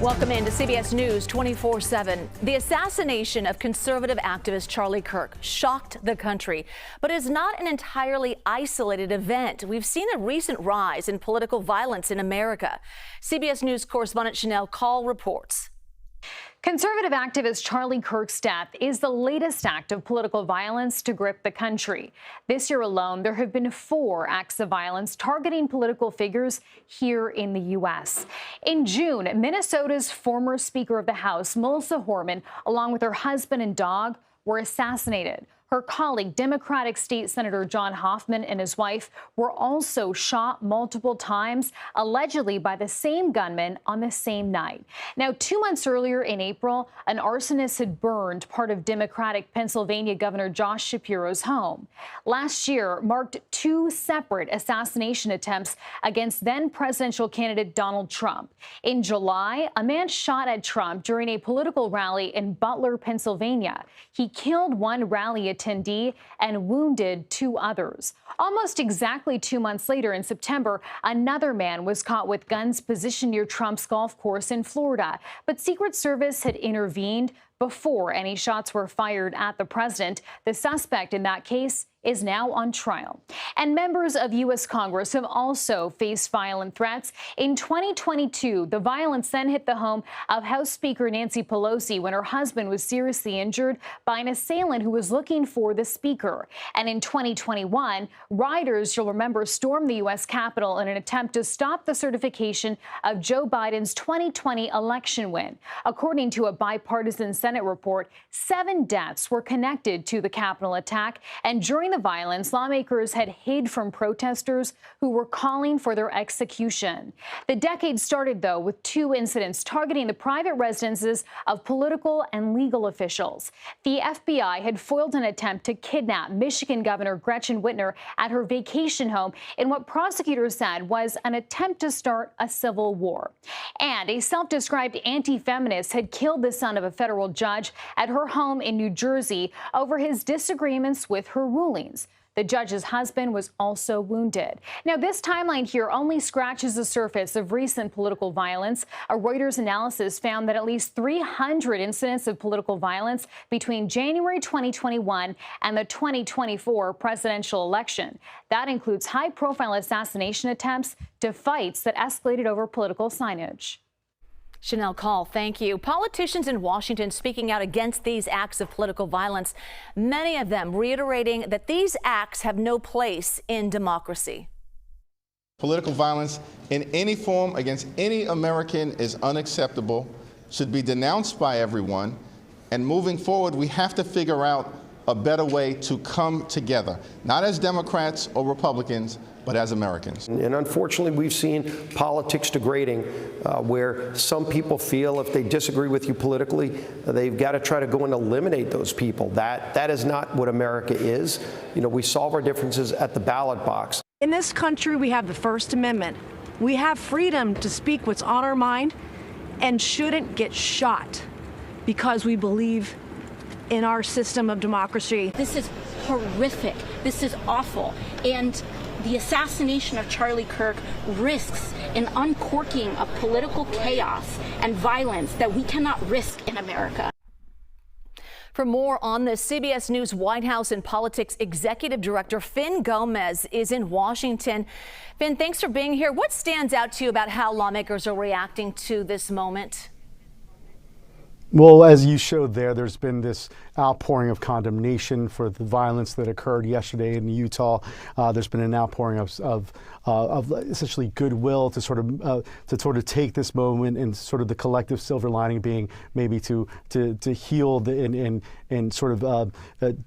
Welcome into CBS News 24/7. The assassination of conservative activist Charlie Kirk shocked the country, but is not an entirely isolated event. We've seen a recent rise in political violence in America. CBS News correspondent Shanelle Kaul reports. Conservative activist Charlie Kirk's death is the latest act of political violence to grip the country. This year alone, there have been 4 acts of violence targeting political figures here in the U.S. In June, Minnesota's former Speaker of the House, Melissa Horman, along with her husband and dog, were assassinated. Her colleague, Democratic State Senator John Hoffman, and his wife were also shot multiple times, allegedly by the same gunman on the same night. Now, 2 months earlier in April, an arsonist had burned part of Democratic Pennsylvania Governor Josh Shapiro's home. Last year marked 2 separate assassination attempts against then presidential candidate Donald Trump. In July, a man shot at Trump during a political rally in Butler, Pennsylvania. He killed one rally attendee and wounded 2 others. Almost exactly 2 months later, in September, another man was caught with guns positioned near Trump's golf course in Florida. But Secret Service had intervened before any shots were fired at the president. The suspect in that case is now on trial. And members of U.S. Congress have also faced violent threats. In 2022, the violence then hit the home of House Speaker Nancy Pelosi when her husband was seriously injured by an assailant who was looking for the speaker. And in 2021, rioters, you'll remember, stormed the U.S. Capitol in an attempt to stop the certification of Joe Biden's 2020 election win. According to a bipartisan Senate report, 7 deaths were connected to the Capitol attack, and during the violence, lawmakers had hid from protesters who were calling for their execution. The decade started, though, with 2 incidents targeting the private residences of political and legal officials. The FBI had foiled an attempt to kidnap Michigan Governor Gretchen Whitmer at her vacation home in what prosecutors said was an attempt to start a civil war. And a self-described anti-feminist had killed the son of a federal judge at her home in New Jersey over his disagreements with her rulings. The judge's husband was also wounded. Now, this timeline here only scratches the surface of recent political violence. A Reuters analysis found that at least 300 incidents of political violence between January 2021 and the 2024 presidential election. That includes high-profile assassination attempts to fights that escalated over political signage. Shanelle Kaul, thank you. Politicians in Washington speaking out against these acts of political violence, many of them reiterating that these acts have no place in democracy. Political violence in any form against any American is unacceptable, should be denounced by everyone, and moving forward, we have to figure out a better way to come together, not as Democrats or Republicans, but as Americans. And unfortunately, we've seen politics degrading, where some people feel if they disagree with you politically, they've got to try to go and eliminate those people. That is not what America is. You know, we solve our differences at the ballot box. In this country, we have the First Amendment. We have freedom to speak what's on our mind and shouldn't get shot because we believe in our system of democracy. This is horrific. This is awful. And the assassination of Charlie Kirk risks an uncorking of political chaos and violence that we cannot risk in America. For more on this, CBS News White House and Politics Executive Director Fin Gómez is in Washington. Fin, thanks for being here. What stands out to you about how lawmakers are reacting to this moment? Well, as you showed there's been this outpouring of condemnation for the violence that occurred yesterday in Utah. There's been an outpouring of essentially goodwill to sort of take this moment, and sort of the collective silver lining being maybe to heal and sort of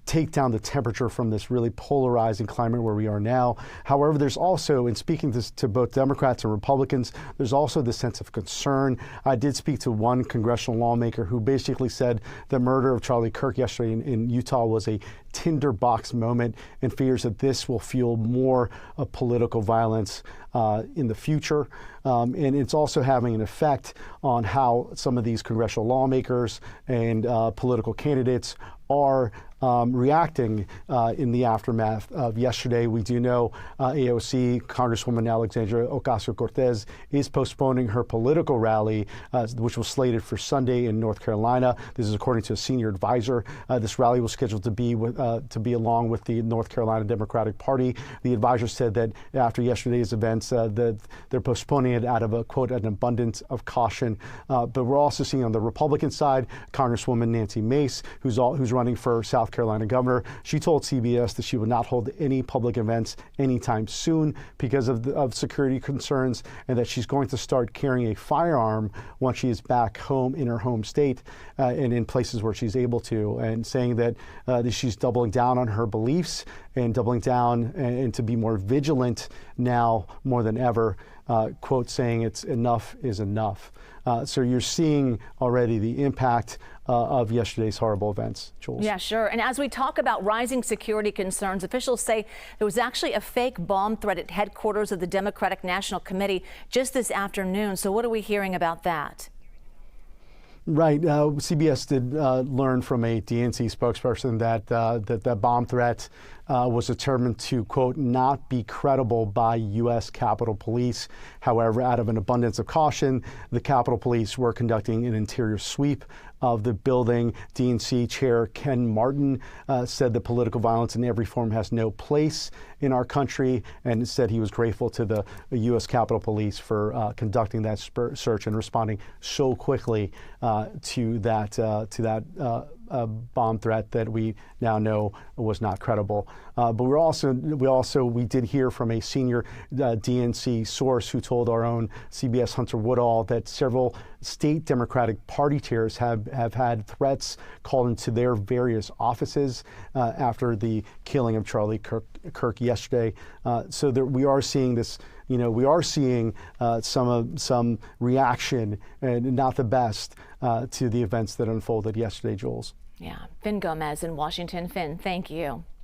take down the temperature from this really polarizing climate where we are now. However, there's also, in speaking to both Democrats and Republicans, there's also this sense of concern. I did speak to one congressional lawmaker who basically said the murder of Charlie Kirk yesterday in Utah was a tinderbox moment, and fears that this will fuel more of political violence in the future. And it's also having an effect on how some of these congressional lawmakers and political candidates are reacting in the aftermath of yesterday. We do know AOC, Congresswoman Alexandria Ocasio-Cortez, is postponing her political rally, which was slated for Sunday in North Carolina. This is according to a senior advisor. This rally was scheduled to be along with the North Carolina Democratic Party. The advisor said that after yesterday's events, that they're postponing it out of a quote an abundance of caution. But we're also seeing on the Republican side, Congresswoman Nancy Mace, who's running for South Carolina governor. She told CBS that she would not hold any public events anytime soon because of security concerns, and that she's going to start carrying a firearm once she is back home in her home state and in places where she's able to, and saying that she's doubling down on her beliefs and doubling down and to be more vigilant now more than ever. Quote, saying it's enough is enough. So you're seeing already the impact of yesterday's horrible events. Jules? Yeah, sure. And as we talk about rising security concerns, officials say there was actually a fake bomb threat at headquarters of the Democratic National Committee just this afternoon. So what are we hearing about that? Right. CBS did learn from a DNC spokesperson that that bomb threat was determined to, quote, not be credible by U.S. Capitol Police. However, out of an abundance of caution, the Capitol Police were conducting an interior sweep of the building. DNC Chair Ken Martin said that political violence in every form has no place in our country, and said he was grateful to the U.S. Capitol Police for conducting that search and responding so quickly to that bomb threat that we now know was not credible. But we did hear from a senior DNC source who told our own CBS Hunter Woodall that several state Democratic Party chairs have had threats called into their various offices after the killing of Charlie Kirk yesterday. So that we are seeing this. We are seeing some reaction, and not the best, to the events that unfolded yesterday, Jules. Yeah. Gómez in Washington. Finn, thank you.